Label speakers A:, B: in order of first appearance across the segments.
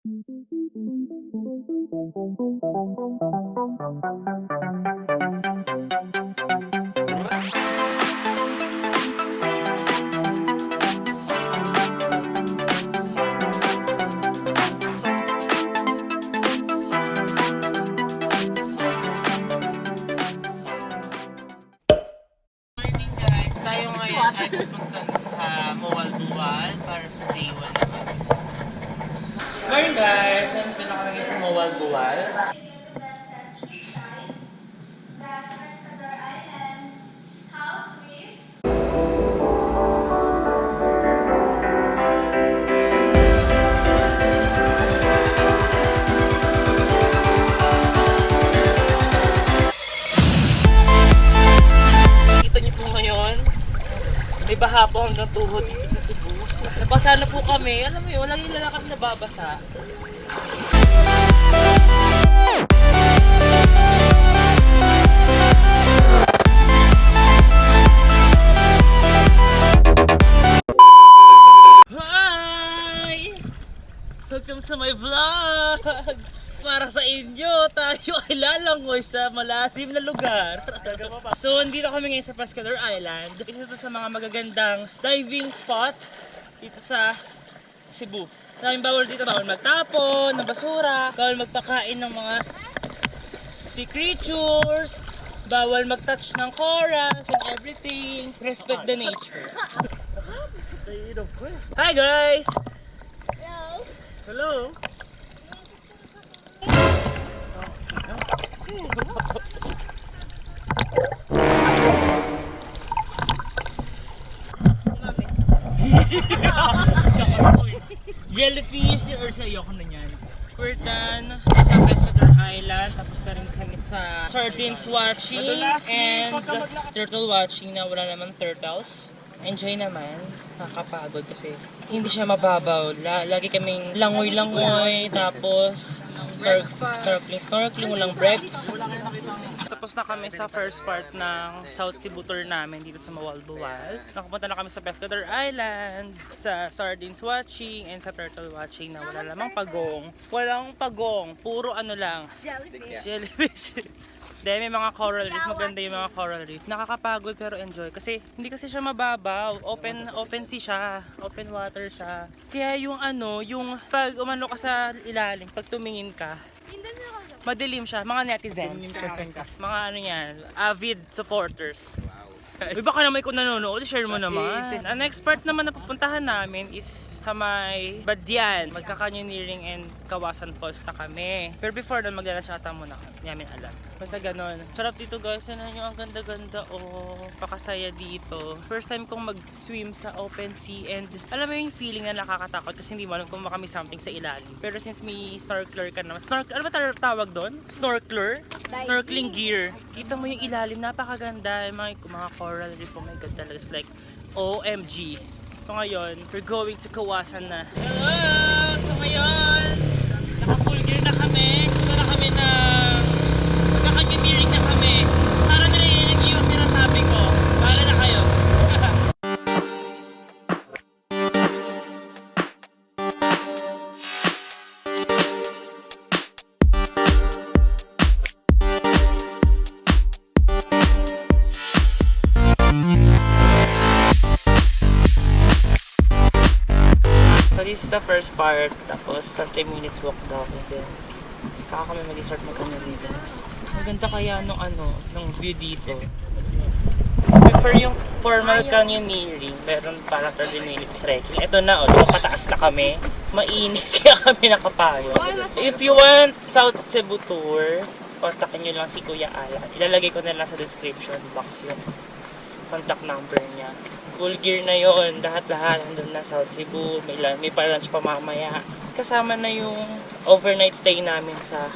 A: Morning guys! Nandito na kami sa Buwal-Buwal. Kita niyo po ngayon, may baha po hanggang tuhod dito sa Cebu. Nabasa na po kami, alam mo yun, walang yung lalakad na babasa. Hi! Welcome to my vlog! Para sa inyo, tayo ay lalangoy sa malalim na lugar. So, nandito kami ngayon sa Pescador Island. Isa ito sa mga magagandang diving spot dito sa Cebu. Daming bawal dito, bawal magtapon ng basura, bawal magpakain ng mga sea creatures, bawal mag-touch ng corals and everything. Respect the nature. Hi guys!
B: Hello.
A: Hello! Jellyfish or sa ayoko na yan. We're done sa Pescador Island. Tapos na rin kami sa sardines watching and turtle watching na wala naman turtles. Enjoy naman. Nakakapagod kasi hindi siya mababaw. Lagi kaming langoy-langoy. Tapos snorkeling, walang break. Tapos na kami sa first part ng South Cebu tour namin dito sa Buwal-Buwal. Nakapunta na kami sa Pescador Island, sa sardines watching, and sa turtle watching na wala lamang pagong. Walang pagong, puro ano lang. Jellyfish. Dahil may mga coral reef, maganda yung mga coral reef. Nakakapagod pero enjoy kasi hindi kasi siya mababaw. Open sea siya, open water siya. Kaya yung yung pag umano ka sa ilalim, pag tumingin ka, madilim siya, mga netizens. Mga yan, avid supporters. Uy, baka naman kung nanonood, share mo naman. Ang next part naman na pupuntahan namin is sa may Badyan. Magka-Canyoneering and Kawasan Falls na kami. Pero before na maglalunch ata muna kami. Hindi namin alam. Basta ganon. Sarap dito guys. Ano nyo, ang ganda-ganda. Oh, pakasaya dito. First time kong mag-swim sa open sea and alam mo yung feeling na nakakatakot kasi hindi mo alam kung baka may something sa ilalim. Pero since may snorkeler ka naman. Ano ba tawag doon? Snorkeler? Snorkeling gear. Kita mo yung ilalim. Napakaganda. Yung mga coral reef. Oh my god talaga. It's like OMG. So ngayon, we're going to Kawasan na. Hello! So ngayon, naka-full gear na kami. Punta na kami ng magka-canyoneering na kami. Para narinig yung sinasabi ko. Para na kayo. So this is the first part, tapos 30 minutes walk daw, and then saka kami mag-start mag-canyoneering. Maganda kaya nung view dito. For yung formal canyoneering, meron para 30 minutes trekking. Ito na pataas na kami. Mainit kaya kami nakapayo. If you want South Cebu tour, kontakin nyo lang si Kuya Alan. Ilalagay ko na lang sa description box yung contact number niya. Full gear na yon, lahat-lahat nandun na South Cebu, may pa-lunch pa mamaya. Kasama na yung overnight stay namin sa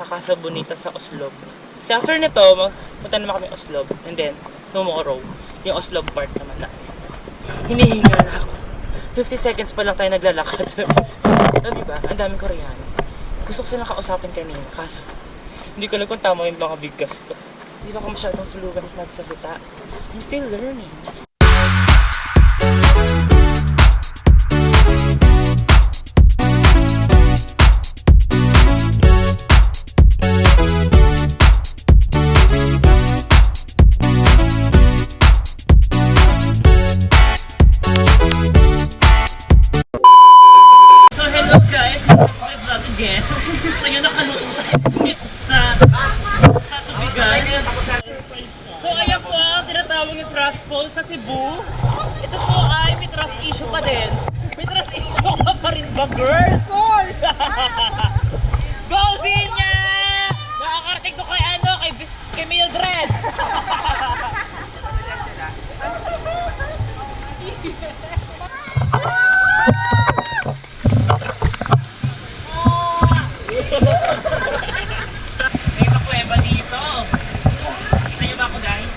A: Casa Bonita sa Oslob. So after nito, punta naman kami Oslob, and then tomorrow, yung Oslob part naman na. Hinihinga na ako. 50 seconds pa lang tayo naglalakad. Diba? Ang daming Koreano. Gusto ko silang kausapin kanina, kaso hindi ko alam kung tama yung mga bigkas ko. Hindi ba ako masyadong tulugan at magsalita. I'm still learning. Go Sinya! Nakakarating ko kay ano, kay Mildred. May makuweba dito. Kita niyo ba ako guys?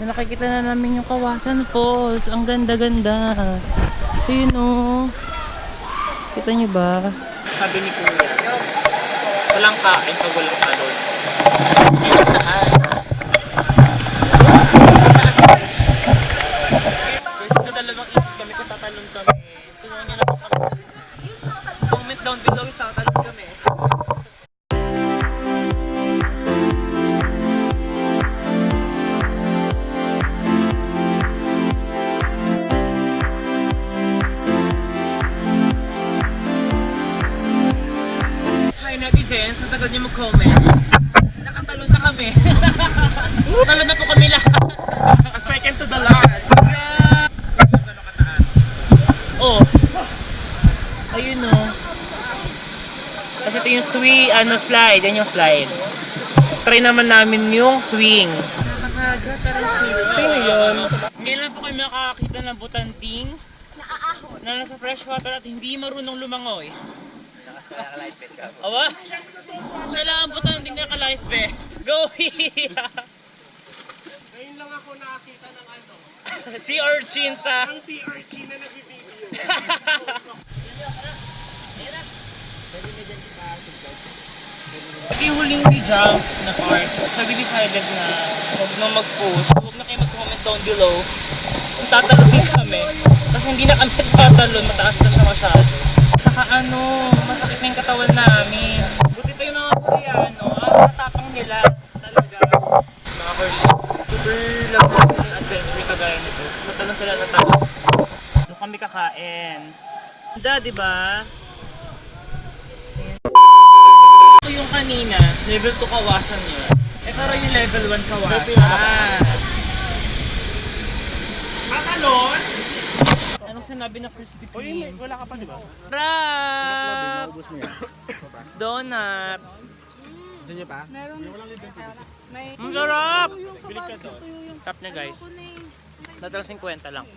A: Nakikita na namin yung Kawasan Falls. Ang ganda-ganda. Ayun o. Kita nyo ba? Sabi ni Kuya, walang kain pag walang talon. Ayun taas. Kasi ito dalawang isip kami kung tatalon kami. Tunan nyo lang kami. Comment down below if tatalon kami. Netizens, ang tagal niyo mag-comment. Nakatalon na kami. Talon na po kami lahat. Second to the last. Gano'n kataas. Oh. Ayun o. Kasi ito yung slide. Yan yung slide. Try naman namin yung swing. Nakakaga, parang sino yun? Ngayon lang po kami makakakita ng butanding na nasa freshwater at hindi marunong lumangoy. Naka-life vest ka po. Awa? Kailangan po tayo hindi naka-life vest. Go here! Ngayon lang ako nakakita ng ano. Sea urchin sa... Ang sea urchin na nag-video. Yung huling jump na part, sabi decided na huwag na mag-post, huwag na kayo mag-comment down below. Kung tatalon kami, kasi hindi na kami tatalon, mataas na siya masyado. Saka masakit na yung katawan namin. Buti pa yung mga Koreano, ang matapang nila talaga. Mga Koreano, super love natin yung adventure kagaya nito. Matalon sila na tao. Doon kami kakain. Ganda, diba? Ito yung kanina, level 2 Kawasan yun. Ito rin yung level 1 Kawasan. Matalon? Anong sinabi na crispy cream? Wala ka pa, di ba? Wrap! Donut! Gusto niyo pa? Meron. Ang sarap! Tap niya guys. Natal 50 lang.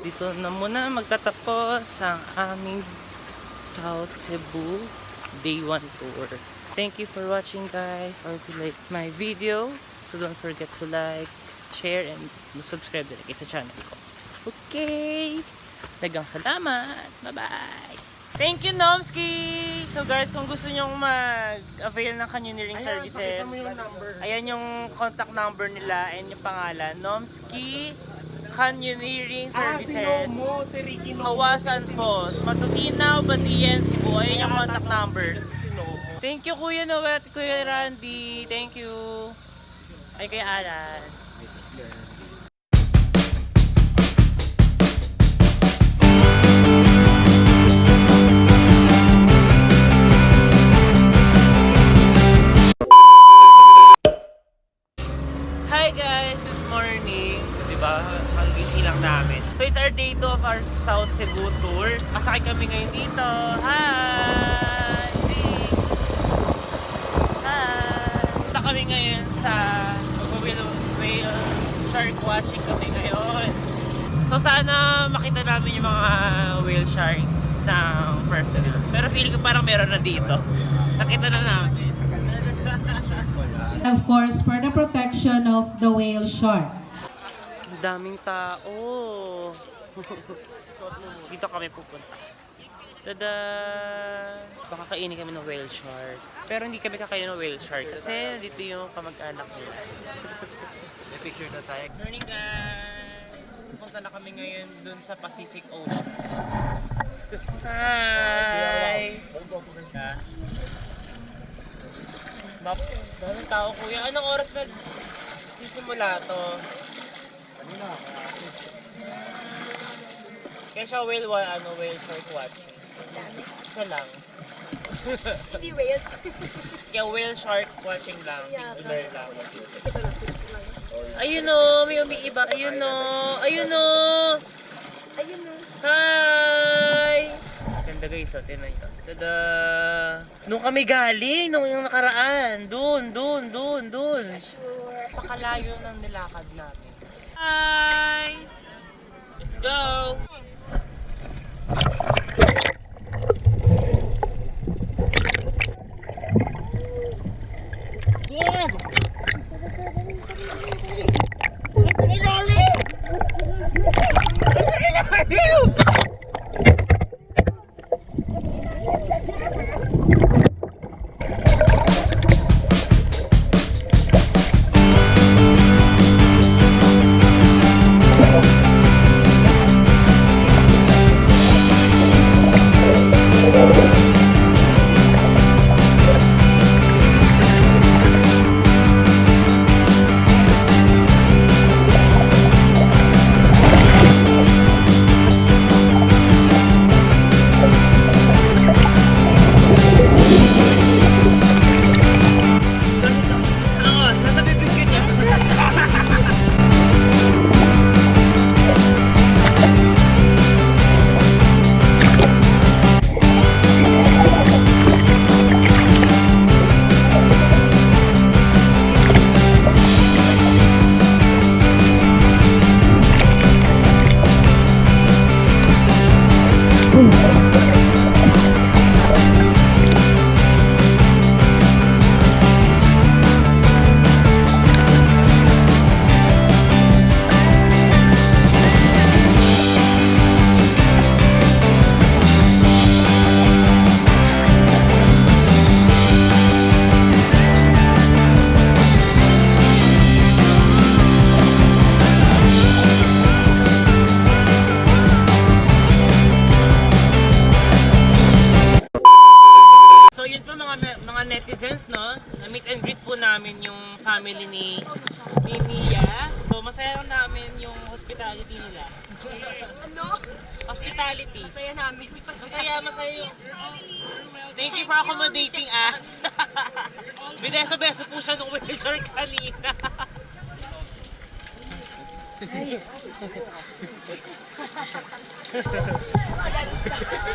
A: Dito na muna magtatapos ang aming South Cebu Day 1 tour. Thank you for watching, guys. Or if you like my video, so don't forget to like, share, and subscribe din sa channel ko. Okay! Dagang salamat! Bye-bye! Thank you, Nomski! So guys, kung gusto nyong mag-avail ng canyoneering services, ayan yung contact number nila and yung pangalan. Nomski Canyoneering Services. Kawasan Falls, Matutinaw, Batian, Cebu. Ayan yung contact numbers. Thank you, Kuya Noet, Kuya Randy. Thank you. Ay, Kuya Alan. Hi guys, good morning. Diba, kagising lang namin. So it's our day 2 of our South Cebu tour. Kasakay kami ngayon dito. Hi! Hi! Punta kami ngayon sa whale shark watching kami ngayon. So sana makita namin yung mga whale shark ng personal. Pero feeling ko parang meron na dito. Nakita na namin.
B: Of course, for the protection of the whale shark.
A: Daming tao. Dito kami pupunta. Tada! Baka kainin kami ng whale shark. Pero hindi kami kakain ng whale shark kasi dito yung kamag-anak nila.
C: May picture na tayo.
A: Morning guys! Pupunta na kami ngayon dun sa Pacific Ocean. Hi! Daming tao, kuya. Anong oras nagsisimula to? Kaya siya whale shark watching. Isa lang.
D: Hindi whales.
A: Kaya whale shark watching lang.
D: Yeah,
A: Singular lang. Ayun o, may umiiba. Ayun o. Ayun o.
D: Ayun na.
A: Hi! Ganda guys, o. Tinan nyo. Tada! Doon kami galing, nung yung nakaraan. Doon.
D: Sure.
A: Pakalayo ng nilakad namin. Hi! Let's go! family ni Mia. So, masaya namin yung hospitality nila.
D: Ano?
A: Hospitality.
D: Masaya namin.
A: Masaya yung... Thank you for accommodating us. Binesa-beso po siya nung wheelchair kanina.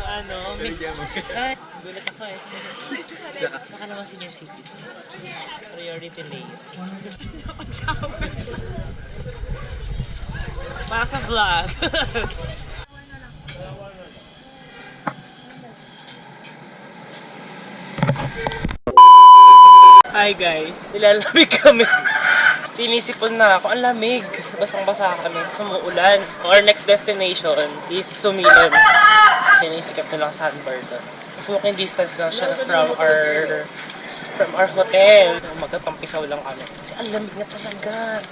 A: Ano? Gulat ako eh. Baka naman senior citizen. Priority late. Para sa vlog. Hi guys, nilalamig kami. Tinisipon na ako, ang lamig. Basang-basa kami, sumuulan. Our next destination is Sumilon. Sinisikap na lang sunburn doon. Mas walking distance lang siya from our hotel. Magkapampisaw lang kami. Kasi ang lamig na talaga.